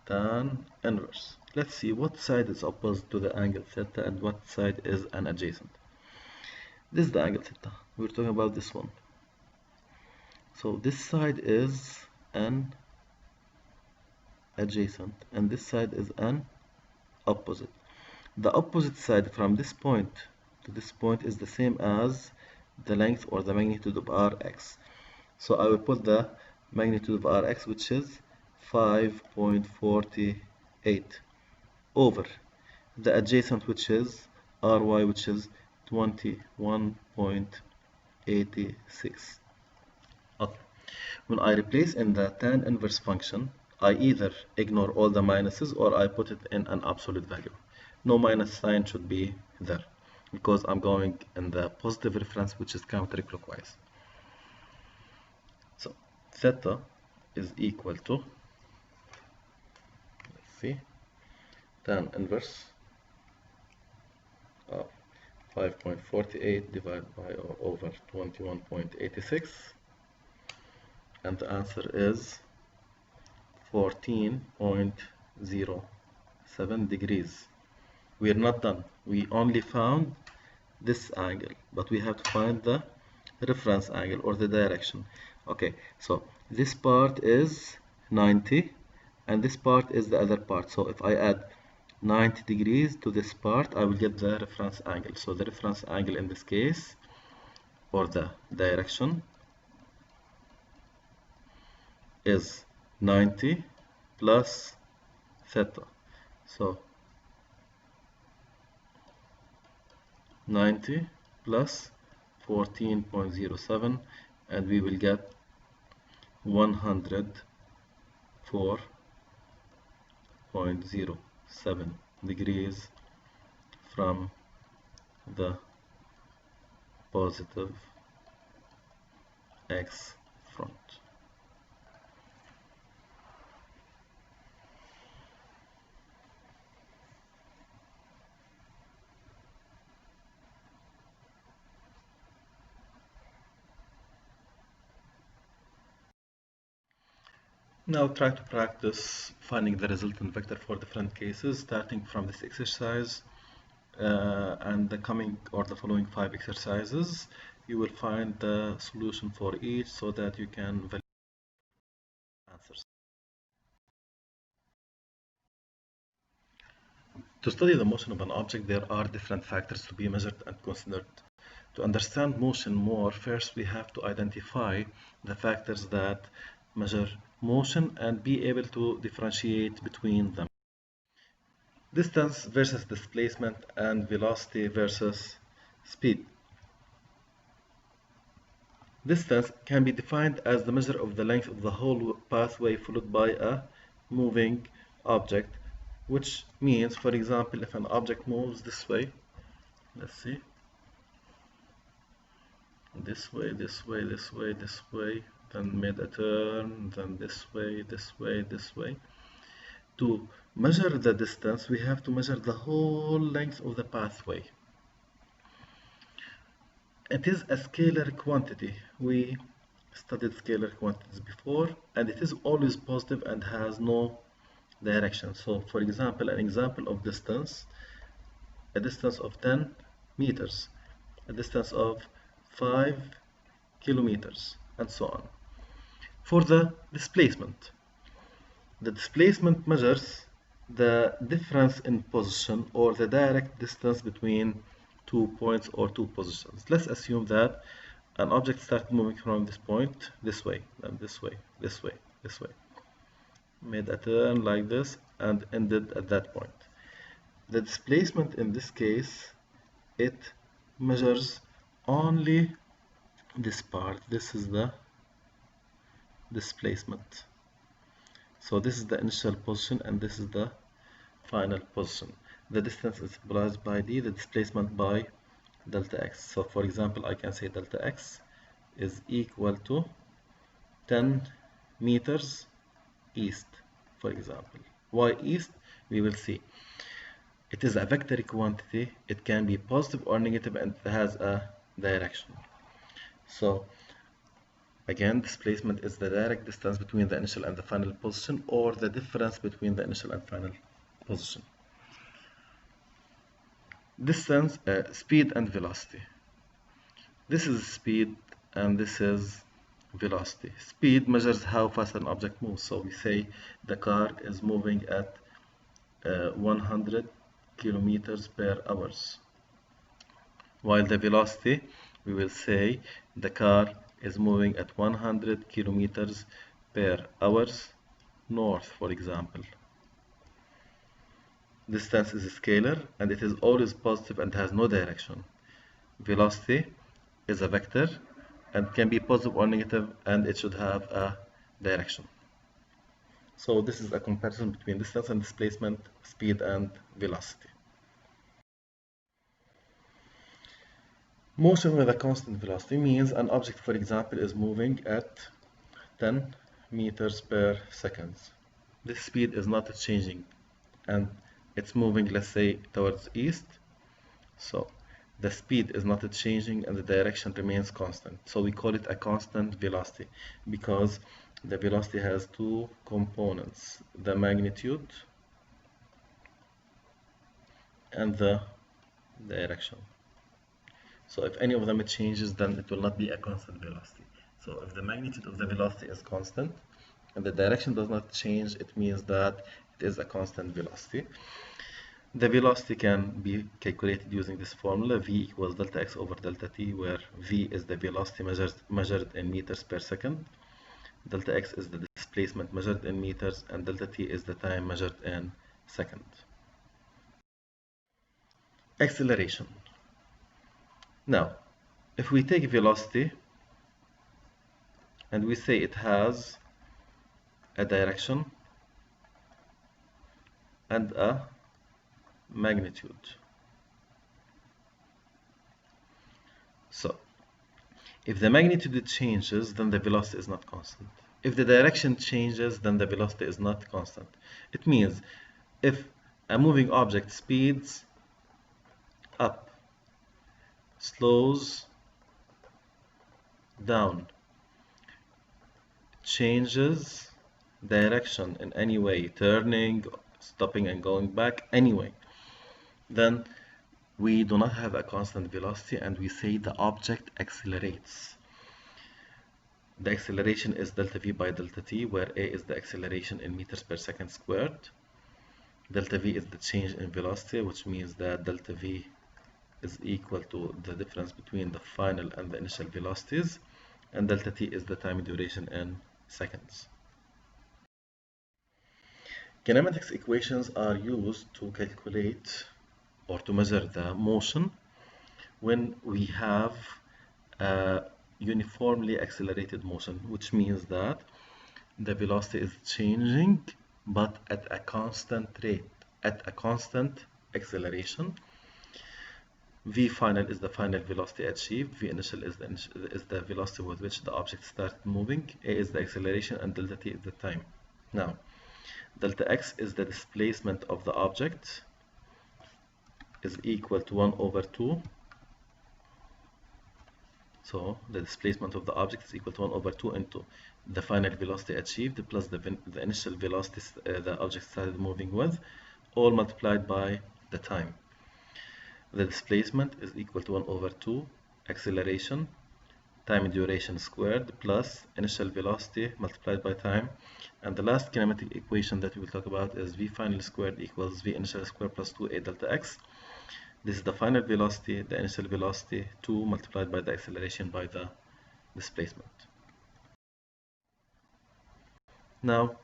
tan inverse. Let's see what side is opposite to the angle theta and what side is an adjacent. This is the angle theta. We're talking about this one. So this side is an adjacent and this side is an opposite. The opposite side from this point to this point is the same as the length or the magnitude of Rx. So I will put the magnitude of Rx, which is 5.48 over the adjacent, which is Ry, which is 21.86. Okay. When I replace in the tan inverse function, I either ignore all the minuses or I put it in an absolute value. No minus sign should be there because I'm going in the positive reference, which is counterclockwise. So theta is equal to, let's see, tan inverse of 5.48 divided by or over 21.86, and the answer is 14.07 degrees. We are not done. We only found this angle, but we have to find the reference angle or the direction. Okay, so this part is 90 and this part is the other part. So if I add 90 degrees to this part, I will get the reference angle. So the reference angle in this case, or the direction, is 90 plus theta. So 90 plus 14.07, and we will get 104.07 degrees from the positive X front. Now try to practice finding the resultant vector for different cases, starting from this exercise and the following 5 exercises. You will find the solution for each so that you can validate answers. To study the motion of an object, there are different factors to be measured and considered. To understand motion more, first we have to identify the factors that measure motion and be able to differentiate between them. Distance versus displacement and velocity versus speed. Distance can be defined as the measure of the length of the whole pathway followed by a moving object, which means, for example, if an object moves this way, let's see, this way, this way, this way, this way, then made a turn, then this way, this way, this way. To measure the distance, we have to measure the whole length of the pathway. It is a scalar quantity. We studied scalar quantities before, and it is always positive and has no direction. So, for example, an example of distance, a distance of 10 meters, a distance of 5 kilometers, and so on. For the displacement measures the difference in position or the direct distance between 2 points or 2 positions. Let's assume that an object started moving from this point this way, then this way, this way, this way, made a turn like this and ended at that point. The displacement in this case, it measures only this part. This is the displacement. So this is the initial position and this is the final position. The distance is symbolized by d, the displacement by delta x. So for example, I can say delta x is equal to 10 meters east, for example. Why east? We will see. It is a vector quantity. It can be positive or negative and it has a direction. So again, displacement is the direct distance between the initial and the final position, or the difference between the initial and final position. Distance, speed and velocity. This is speed and this is velocity. Speed measures how fast an object moves. So we say the car is moving at 100 kilometers per hour. While the velocity, we will say the car is moving at 100 kilometers per hour north, for example. Distance is a scalar and it is always positive and has no direction. Velocity is a vector and can be positive or negative and it should have a direction. So this is a comparison between distance and displacement, speed and velocity. Motion with a constant velocity means an object, for example, is moving at 10 meters per second. This speed is not changing and it's moving, let's say, towards east. So the speed is not changing and the direction remains constant. So we call it a constant velocity because the velocity has two components, the magnitude and the direction. So if any of them changes, then it will not be a constant velocity. So if the magnitude of the velocity is constant and the direction does not change, it means that it is a constant velocity. The velocity can be calculated using this formula: V equals delta x over delta t, where V is the velocity measured in meters per second, delta x is the displacement measured in meters, and delta t is the time measured in seconds. Acceleration. Now, if we take velocity and we say it has a direction and a magnitude. So, if the magnitude changes, then the velocity is not constant. If the direction changes, then the velocity is not constant. It means if a moving object speeds up, slows down, changes direction in any way, turning, stopping and going back anyway, then we do not have a constant velocity and we say the object accelerates. The acceleration is delta v by delta t, where a is the acceleration in meters per second squared. Delta v is the change in velocity, which means that delta v is equal to the difference between the final and the initial velocities, and delta t is the time duration in seconds. Kinematics equations are used to calculate or to measure the motion when we have a uniformly accelerated motion, which means that the velocity is changing but at a constant rate, at a constant acceleration. V final is the final velocity achieved, V initial is the velocity with which the object started moving, A is the acceleration, and delta t is the time. Now, delta x is the displacement of the object, is equal to 1 over 2. So the displacement of the object is equal to 1 over 2 into the final velocity achieved plus the initial velocity the object started moving with, all multiplied by the time. The displacement is equal to 1 over 2 acceleration time duration squared plus initial velocity multiplied by time. And the last kinematic equation that we will talk about is V final squared equals V initial squared plus 2a delta x. This is the final velocity, the initial velocity, 2 multiplied by the acceleration by the displacement. Now,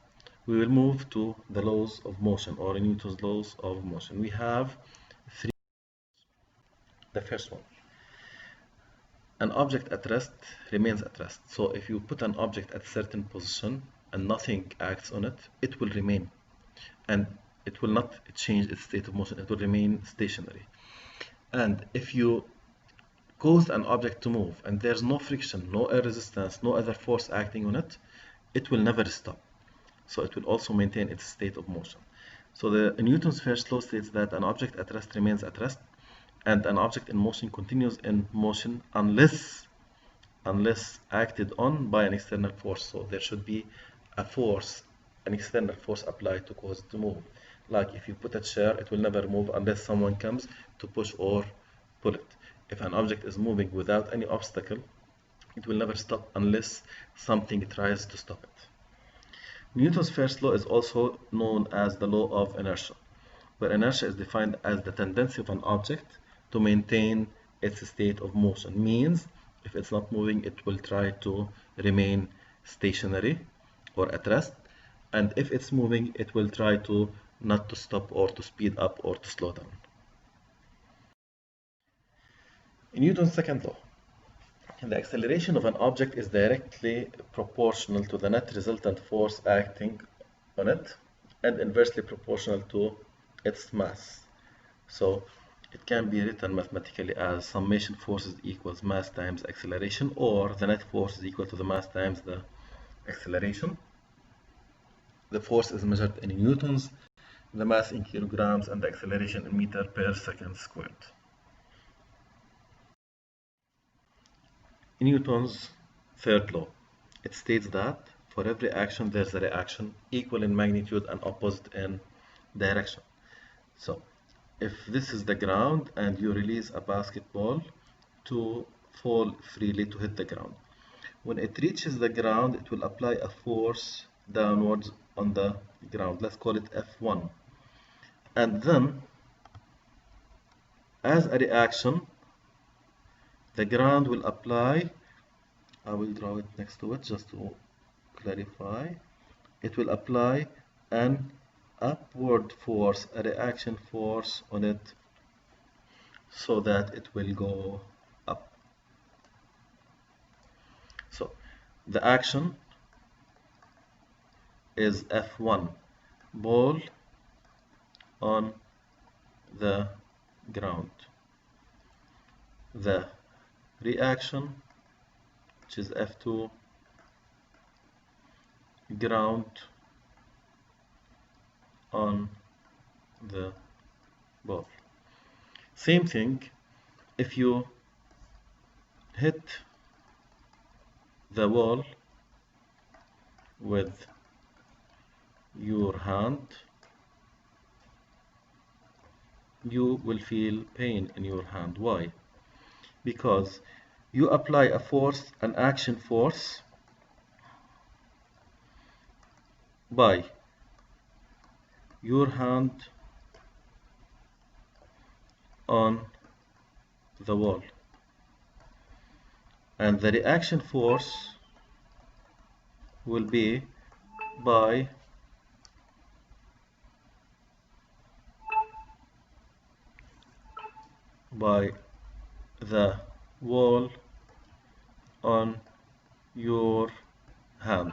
we will move to the laws of motion, or Newton's laws of motion. We have three. The first one, an object at rest remains at rest. So if you put an object at a certain position and nothing acts on it, it will remain. And it will not change its state of motion, it will remain stationary. And if you cause an object to move and there's no friction, no air resistance, no other force acting on it, it will never stop. So it will also maintain its state of motion. So the Newton's first law states that an object at rest remains at rest, and an object in motion continues in motion unless acted on by an external force. So there should be a force, an external force applied to cause it to move. Like if you put a chair, it will never move unless someone comes to push or pull it. If an object is moving without any obstacle, it will never stop unless something tries to stop it. Newton's first law is also known as the law of inertia, where inertia is defined as the tendency of an object to maintain its state of motion. Means if it's not moving, it will try to remain stationary or at rest, and if it's moving, it will try to not to stop or to speed up or to slow down. In Newton's second law, the acceleration of an object is directly proportional to the net resultant force acting on it and inversely proportional to its mass. So it can be written mathematically as summation forces equals mass times acceleration, or the net force is equal to the mass times the acceleration. The force is measured in newtons, the mass in kilograms, and the acceleration in meter per second squared. In Newton's third law, it states that for every action there's a reaction equal in magnitude and opposite in direction. So if this is the ground and you release a basketball to fall freely to hit the ground, when it reaches the ground, it will apply a force downwards on the ground. Let's call it F1. And then as a reaction, the ground will apply, I will draw it next to it just to clarify. It will apply an upward force, a reaction force on it, so that it will go up. So the action is F1, ball on the ground. The reaction, which is F2, ground on the ball. Same thing if you hit the wall with your hand, you will feel pain in your hand. Why? Because you apply a force, an action force, by your hand on the wall, and the reaction force will be by the wall on your hand.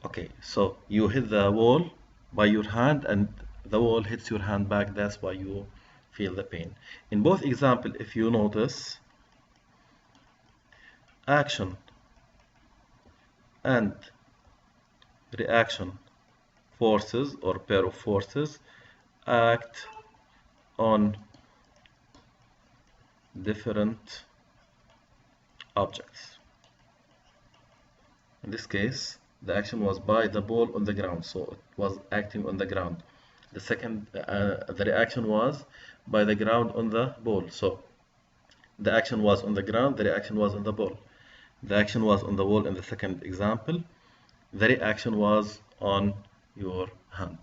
Okay, so you hit the wall by your hand and the wall hits your hand back. That's why you feel the pain. In both examples, if you notice, action and reaction forces or pair of forces act on different objects. In this case, the action was by the ball on the ground, so it was acting on the ground. The second, the reaction was by the ground on the ball, so the action was on the ground, the reaction was on the ball. The action was on the wall in the second example, the reaction was on your hand.